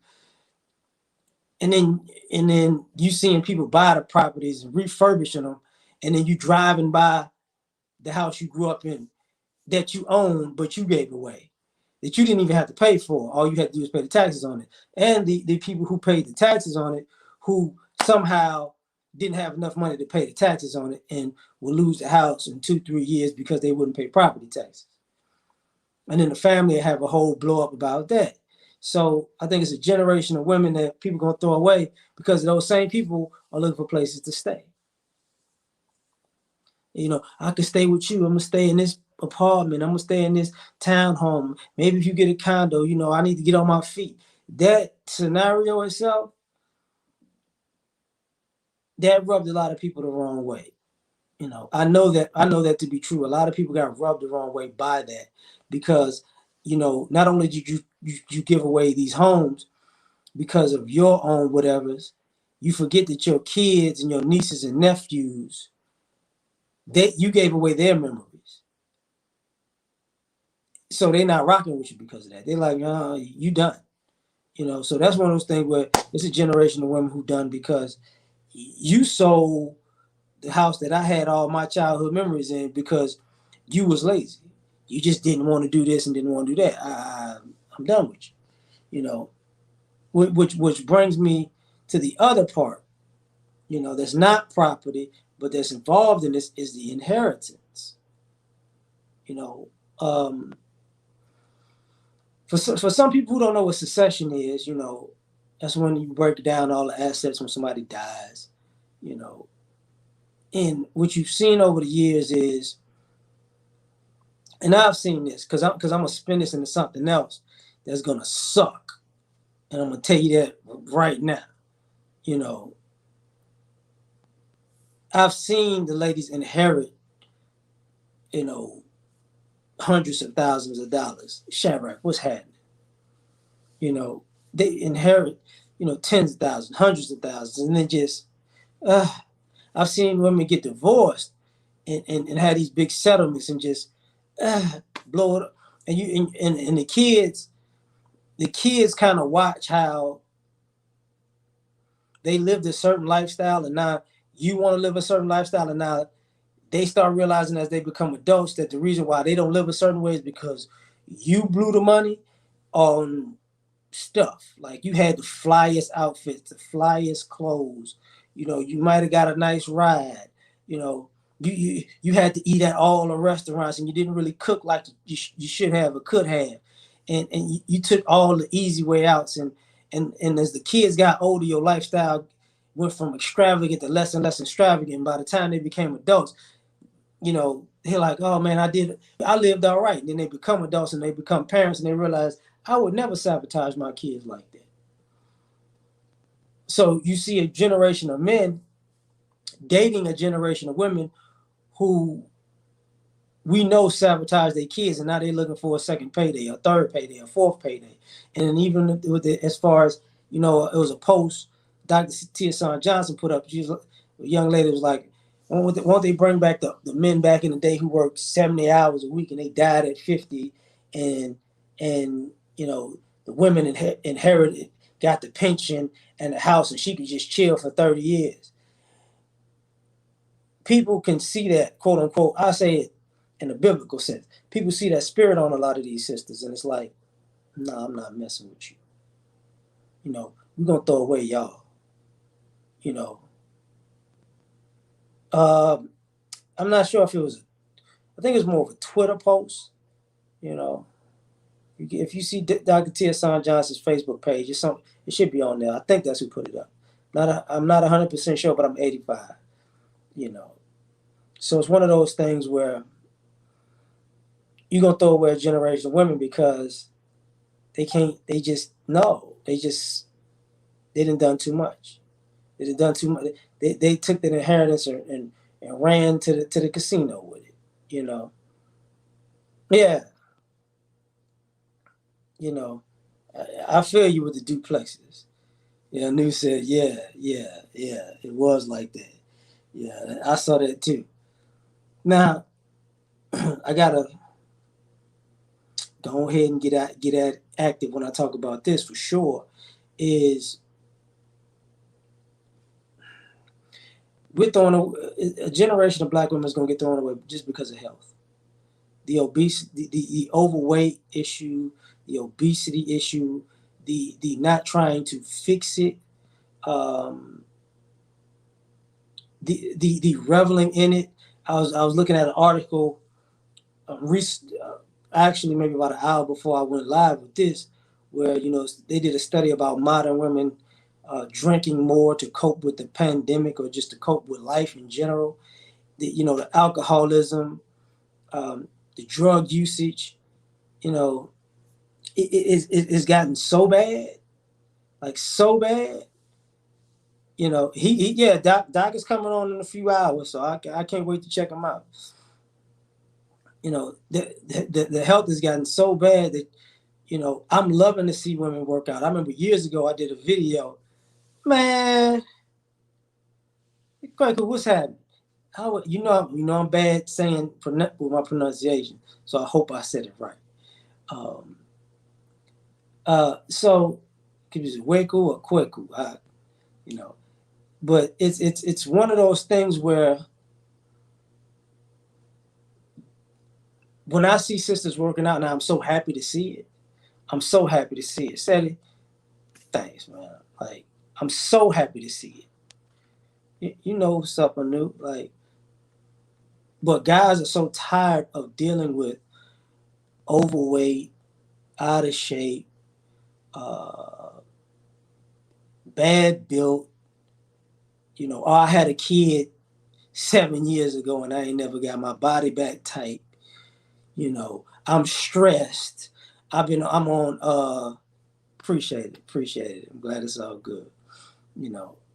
And then you seeing people buy the properties and refurbishing them, and then you driving by the house you grew up in that you own but you gave away. that you didn't even have to pay for. All you had to do was pay the taxes on it. And the people who paid the taxes on it, who somehow didn't have enough money to pay the taxes on it and will lose the house in 2-3 years because they wouldn't pay property taxes. And then the family have a whole blow up about that. So I think it's a generation of women that people are gonna throw away because those same people are looking for places to stay. I could stay with you. I'm gonna stay in this apartment. I'm gonna stay in this townhome. Maybe if you get a condo, I need to get on my feet. That scenario itself, that rubbed a lot of people the wrong way. I know that to be true. A lot of people got rubbed the wrong way by that because, not only did you give away these homes because of your own whatevers, you forget that your kids and your nieces and nephews, you gave away their memories. So they're not rocking with you because of that. They're like, you done. So that's one of those things where it's a generation of women who done because you sold the house that I had all my childhood memories in because you was lazy. You just didn't want to do this and didn't want to do that. I'm done with you. Which brings me to the other part. That's not property, but that's involved in this is the inheritance. You know, um, for some people who don't know what succession is, that's when you break down all the assets when somebody dies. You know, and what you've seen over the years is, and I've seen this because I'm gonna spin this into something else that's gonna suck, and I'm gonna tell you that right now. You know, I've seen the ladies inherit, you know, hundreds of thousands of dollars. Shadrach, what's happening? They inherit, tens of thousands, hundreds of thousands, and then just, uh, I've seen women get divorced and have these big settlements and just blow it up. And the kids kind of watch how they lived a certain lifestyle, and now you want to live a certain lifestyle, and now they start realizing as they become adults that the reason why they don't live a certain way is because you blew the money on stuff. Like you had the flyest outfits, the flyest clothes. You might have got a nice ride. You know, you had to eat at all the restaurants, and you didn't really cook like you should have or could have. And you took all the easy way outs, and as the kids got older, your lifestyle went from extravagant to less and less extravagant. By the time they became adults, they're like, oh man, I lived all right. And then they become adults and they become parents and they realize I would never sabotage my kids like that. So you see a generation of men dating a generation of women who we know sabotage their kids, and now they're looking for a second payday, a third payday, a fourth payday. And even with as far as, it was a post Dr. Tia Johnson put up. She was, a young lady was like, won't they bring back the men back in the day who worked 70 hours a week and they died at 50, and the women inherited, got the pension and the house, and she could just chill for 30 years. People can see that, quote unquote, I say it in a biblical sense. People see that spirit on a lot of these sisters, and it's like, nah, I'm not messing with you. We're gonna throw away y'all. You know, um, I'm not sure if it was. I think it was more of a Twitter post. You know, if you see Dr. Tia Johnson's Facebook page, it should be on there. I think that's who put it up. I'm not 100% sure, but I'm 85. You know, so it's one of those things where you're gonna throw away a generation of women because they can't. They just no. They didn't done too much. They done done too much. They took the inheritance and ran to the casino with it. You know. Yeah. You know. I feel you with the duplexes. Yeah. New said, yeah, yeah, yeah. It was like that. Yeah, I saw that too. Now I gotta go ahead and get active when I talk about this for sure. Is we're throwing a generation of black women is gonna get thrown away just because of health. the obesity, the overweight issue, the obesity issue, the not trying to fix it, um, the reveling in it. I was looking at an article, actually maybe about an hour before I went live with this, where they did a study about modern women drinking more to cope with the pandemic or just to cope with life in general. The alcoholism, the drug usage. You know, it's gotten so bad, like so bad. Yeah, Doc is coming on in a few hours, so I can't wait to check him out. The health has gotten so bad that I'm loving to see women work out. I remember years ago I did a video, man. Quaker, what's happening? I'm bad saying with my pronunciation, so I hope I said it right. Um, so could you say Waku or Kweku? You know, but it's one of those things where when I see sisters working out now, I'm so happy to see it. I'm so happy to see it. Sally, thanks, man. Like, I'm so happy to see it. You know something new, like, but guys are so tired of dealing with overweight, out of shape, uh, bad built. Oh, I had a kid 7 years ago and I ain't never got my body back tight. I'm stressed. I'm on, appreciate it. I'm glad it's all good.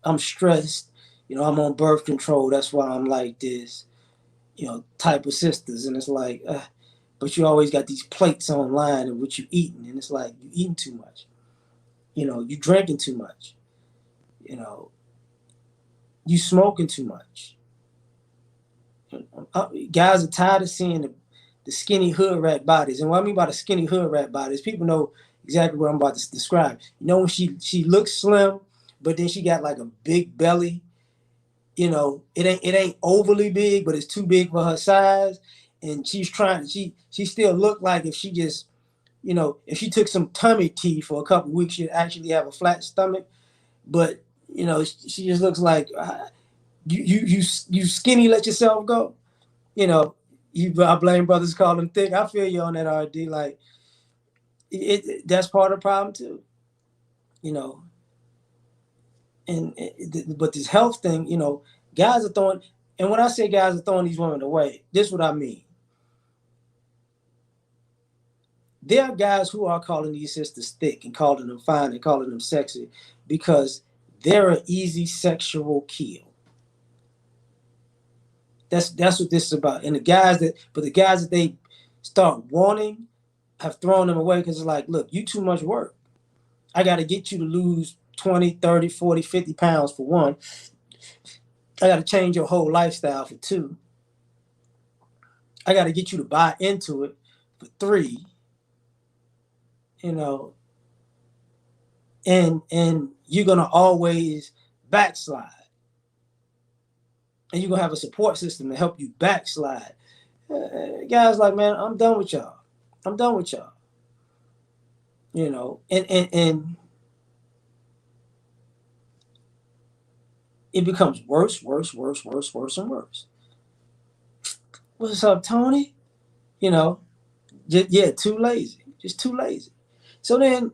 I'm stressed. I'm on birth control. That's why I'm like this, type of sisters. And it's like, but you always got these plates online and what you eating. And it's like, you eating too much. You drinking too much. You know, you smoking too much. Guys are tired of seeing the skinny hood rat bodies. And what I mean by the skinny hood rat bodies, people know exactly what I'm about to describe. When she looks slim, but then she got like a big belly. It ain't overly big, but it's too big for her size. And she still look like if she just, if she took some tummy tea for a couple of weeks, she'd actually have a flat stomach. But she just looks like you skinny. Let yourself go. You know, I blame brothers call them thick. I feel you on that, RD. Like that's part of the problem too. You know, but this health thing, guys are throwing. And when I say guys are throwing these women away, this is what I mean. There are guys who are calling these sisters thick and calling them fine and calling them sexy because they're an easy sexual kill. That's what this is about. And the guys that they start wanting have thrown them away because it's like, look, you too much work. I got to get you to lose 20, 30, 40, 50 pounds for one. I got to change your whole lifestyle for two. I got to get you to buy into it for three. You know, and you're gonna always backslide, and you're gonna have a support system to help you backslide. Guys, like, man, I'm done with y'all. I'm done with y'all. And it becomes worse, worse, worse, worse, worse, and worse. What's up, Tony? Yeah, too lazy, just too lazy. So then,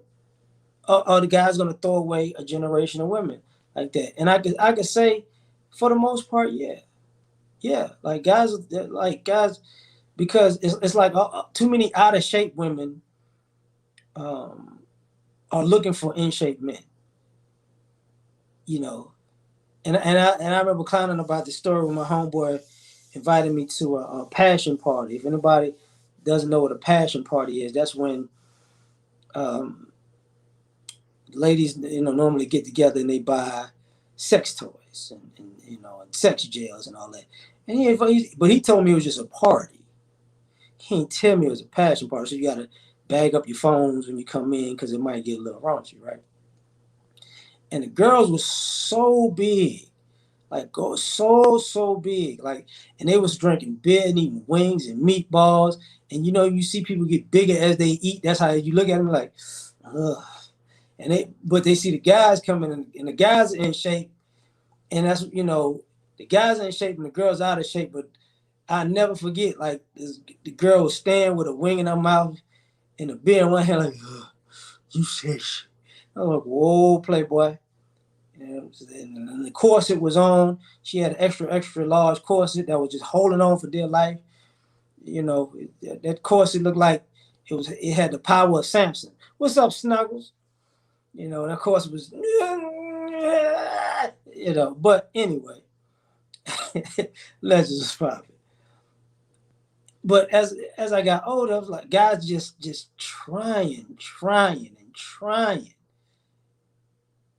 are the guys gonna throw away a generation of women like that? And I could say, for the most part, yeah, yeah. Like guys, because it's like too many out of shape women um, are looking for in shape men. You know, and I remember clowning about the story when my homeboy invited me to a passion party. If anybody doesn't know what a passion party is, that's when um, ladies normally get together and they buy sex toys and sex jails and all that. But he told me it was just a party. He didn't tell me it was a passion party, so you got to bag up your phones when you come in because it might get a little raunchy, right? And the girls were so big, like go so big, like, and they was drinking beer and eating wings and meatballs, and you see people get bigger as they eat. That's how you look at them like, ugh. And but they see the guys coming in, and the guys are in shape, and that's the guys are in shape and the girls out of shape. But I never forget, like the girl was standing with a wing in her mouth and a beer in one hand, like, ugh, you said shit. I was like, whoa, playboy. And the corset was on. She had an extra large corset that was just holding on for dear life. That corset looked like it had the power of Samson. What's up, Snuggles? That corset was, But anyway, legends was profit. But as I got older, I was like, guys just trying,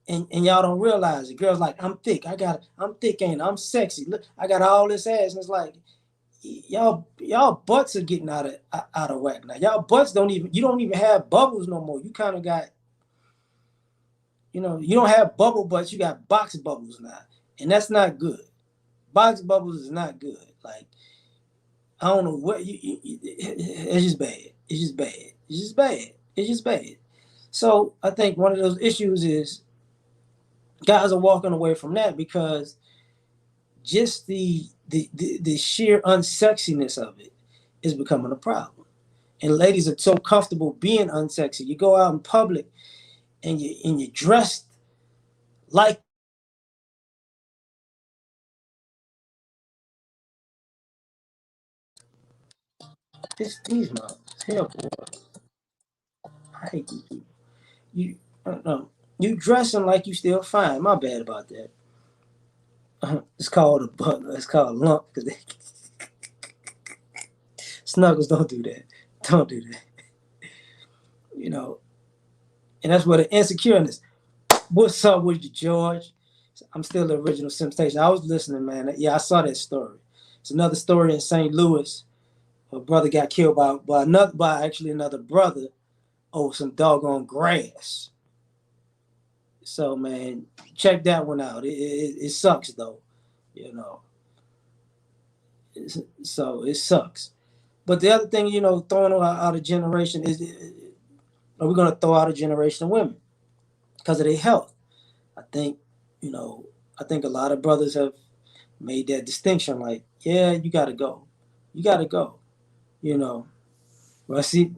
and y'all don't realize it. Girls like, I'm thick. I'm thick, ain't I? I'm sexy. Look, I got all this ass, and it's like, y'all butts are getting out of whack now. Y'all butts you don't even have bubbles no more. You kind of got, you don't have bubble butts. You got box bubbles now, and that's not good. Box bubbles is not good. Like, I don't know what it's just bad. It's just bad. It's just bad. It's just bad. So I think one of those issues is guys are walking away from that because just the sheer unsexiness of it is becoming a problem. And ladies are so comfortable being unsexy. You go out in public and you're dressed like these models. Hell, boy, I hate these people. You no, you dressing like you still fine. My bad about that. It's called it's called lump because snuggles don't do that. Don't do that. You know, and that's where the insecureness. What's up with you, George? I'm still the original Temptation. I was listening, man. Yeah, I saw that story. It's another story in St. Louis. A brother got killed by actually another brother over some doggone grass. So man, check that one out. It sucks though, you know. So it sucks. But the other thing, throwing out a generation is, are we going to throw out a generation of women because of their health? I think, you know, I think a lot of brothers have made that distinction. Like, yeah, you got to go, you got to go. You know, well, I see.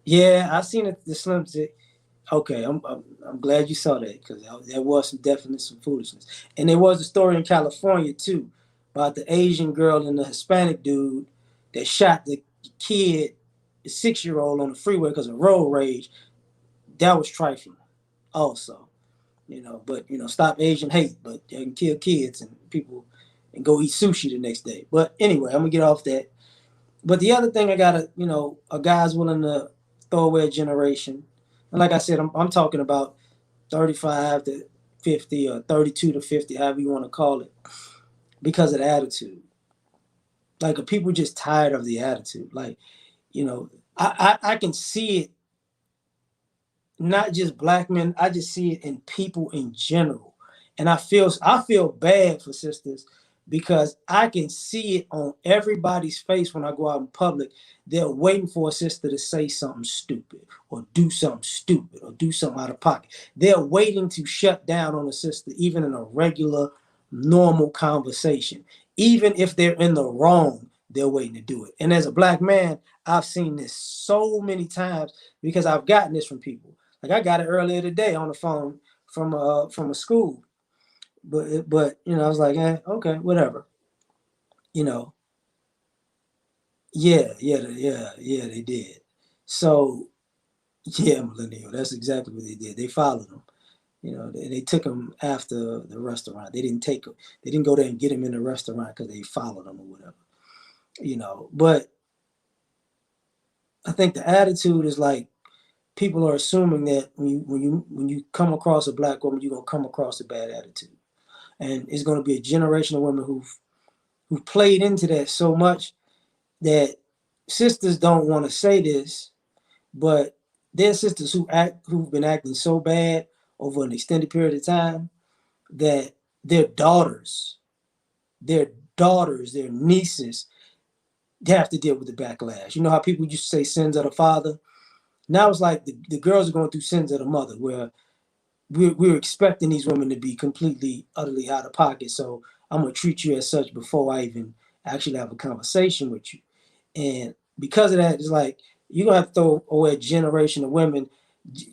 Yeah, I seen it. The Slim Shady. Okay, I'm glad you saw that because there was some foolishness, and there was a story in California too about the Asian girl and the Hispanic dude that shot the kid, the 6-year old on the freeway because of road rage. That was trifling, also. But stop Asian hate, but they can kill kids and people and go eat sushi the next day. But anyway, I'm gonna get off that. But the other thing I gotta, a guy's willing to throw away a generation. And like I said, I'm talking about 35 to 50 or 32 to 50, however you want to call it, because of the attitude. Like, are people just tired of the attitude? Like, I can see it, not just black men. I just see it in people in general, and I feel bad for sisters because I can see it on everybody's face when I go out in public. They're waiting for a sister to say something stupid or do something stupid or do something out of pocket. They're waiting to shut down on a sister, even in a regular, normal conversation. Even if they're in the wrong, they're waiting to do it. And as a black man, I've seen this so many times because I've gotten this from people. Like, I got it earlier today on the phone from a school, but I was like, okay, whatever. You know, yeah, they did. So yeah, millennial. That's exactly what they did. They followed him. They took him after the restaurant. They didn't take him. They didn't go there and get him in the restaurant because they followed him or whatever. But I think the attitude is like people are assuming that when you come across a black woman, you're gonna come across a bad attitude, and it's gonna be a generation of women who played into that so much that sisters don't want to say this, but there's sisters who've been acting so bad over an extended period of time that their daughters, their their nieces, they have to deal with the backlash. You know how people used to say sins of the father? Now it's like the girls are going through sins of the mother, where we're expecting these women to be completely, utterly out of pocket. So I'm going to treat you as such before I even actually have a conversation with you. And because of that, it's like you're going to have to throw away a generation of women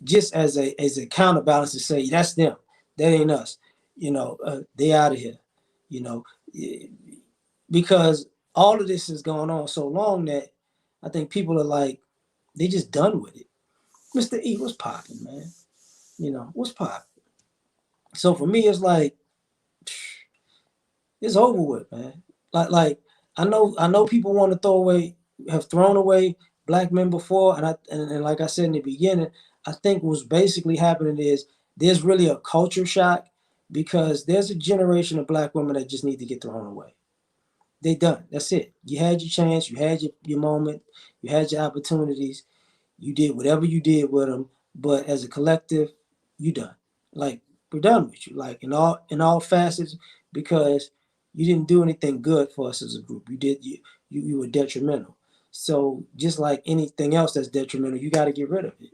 just as a counterbalance to say, that's them. That ain't us. They out of here. You know, because all of this is going on so long that I think people are like, they just done with it. Mr. E, what's popping, man? What's popping? So for me, it's like it's over with, man. Like I know people want to have thrown away black men before, and like I said in the beginning, I think what's basically happening is there's really a culture shock because there's a generation of black women that just need to get thrown away. They done. That's it. You had your chance. You had your moment. You had your opportunities. You did whatever you did with them, but as a collective, you done. Like we're done with you. Like in all facets, because you didn't do anything good for us as a group. You were detrimental. So just like anything else that's detrimental, you got to get rid of it.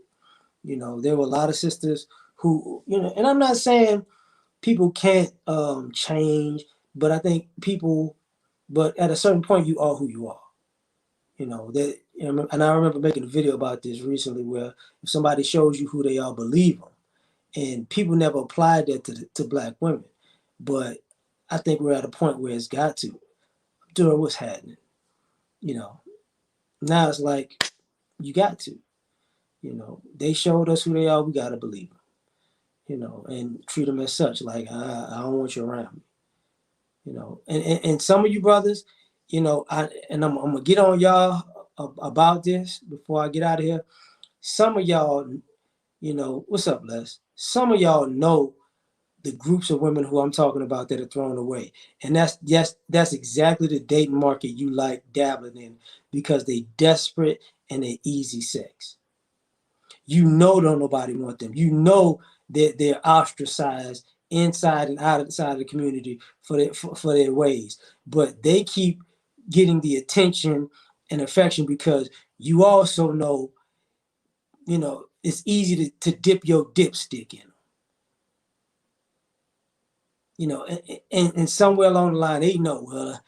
There were a lot of sisters who, and I'm not saying people can't change, but I think but at a certain point, you are who you are. And I remember making a video about this recently, where if somebody shows you who they are, believe them. And people never applied that to black women, but I think we're at a point where it's got to. During what's happening, you know. Now it's like you got to. They showed us who they are. We gotta believe them. And treat them as such. Like I don't want you around me. And some of you brothers, I'm gonna get on y'all about this before I get out of here. Some of y'all, what's up, Les? Some of y'all know the groups of women who I'm talking about that are thrown away, and that's exactly the dating market you like dabbling in, because they desperate and they easy sex. Don't nobody want them. That they're ostracized inside and outside of the community for their ways, but they keep getting the attention and affection because you also it's easy to dip your dipstick in them. And somewhere along the line, they know, well,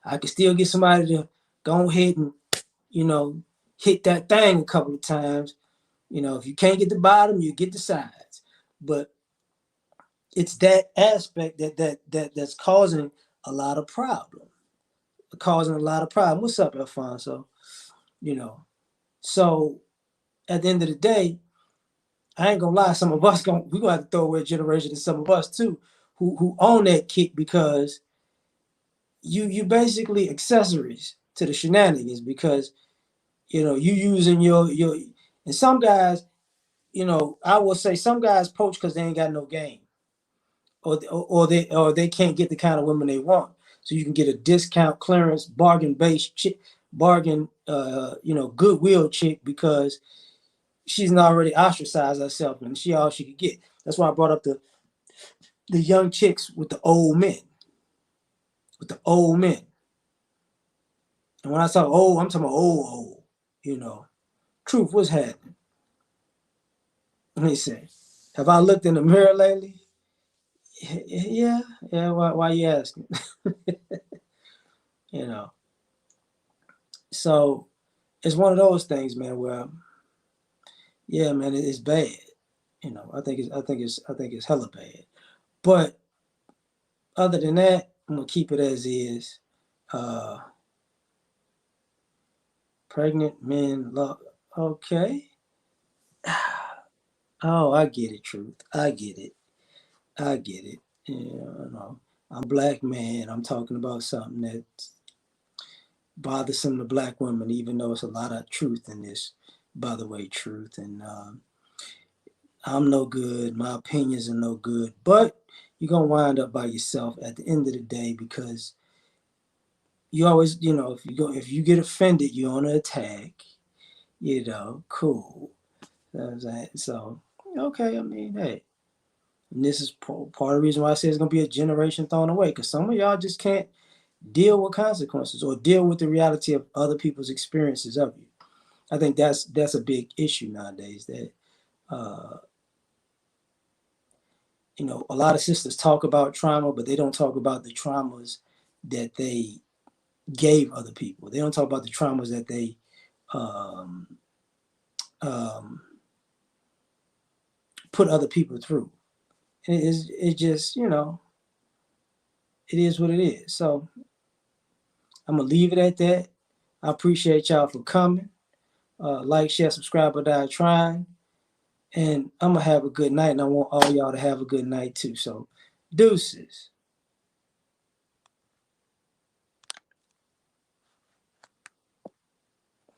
I can still get somebody to go ahead and, you know, hit that thing a couple of times. If you can't get the bottom, you get the sides. But it's that aspect that's causing a lot of problem. Causing a lot of problem. What's up, Alfonso? You know. So at the end of the day, I ain't gonna lie, some of us we gonna have to throw away a generation, and some of us too, who own that kick, because you basically accessories to the shenanigans, because you using your and some guys, I will say some guys poach because they ain't got no game, or they can't get the kind of women they want, so you can get a discount clearance bargain based chick, bargain goodwill chick, because she's not already ostracized herself and she all she could get. That's why I brought up the young chicks with the old men, with the old men. And when I talk old, I'm talking about old. Truth, what's happening? Let me say, have I looked in the mirror lately? Yeah, yeah. Why you asking? you know. So it's one of those things, man. Where, yeah, man, it's bad. I think it's hella bad. But other than that, I'm gonna keep it as is. Uh, Pregnant men love. Okay. Oh, I get it, truth. I get it. I get it. I'm black man. I'm talking about something that's bothersome to black women, even though it's a lot of truth in this. By the way, truth. And I'm no good. My opinions are no good. But you're gonna wind up by yourself at the end of the day, because you always, if you get offended, you're on an attack. Cool. You know what I'm saying? So, okay, I mean, hey, And this is part of the reason why I say it's going to be a generation thrown away, because some of y'all just can't deal with consequences or deal with the reality of other people's experiences of you. I think that's a big issue nowadays. That uh, a lot of sisters talk about trauma, but they don't talk about the traumas that they gave other people. They don't talk about the traumas that they um, um, put other people through. And it just it is what it is. So I'm gonna leave it at that. I appreciate y'all for coming. Like, share, subscribe, or die trying. And I'm gonna have a good night, and I want all y'all to have a good night too. So, deuces.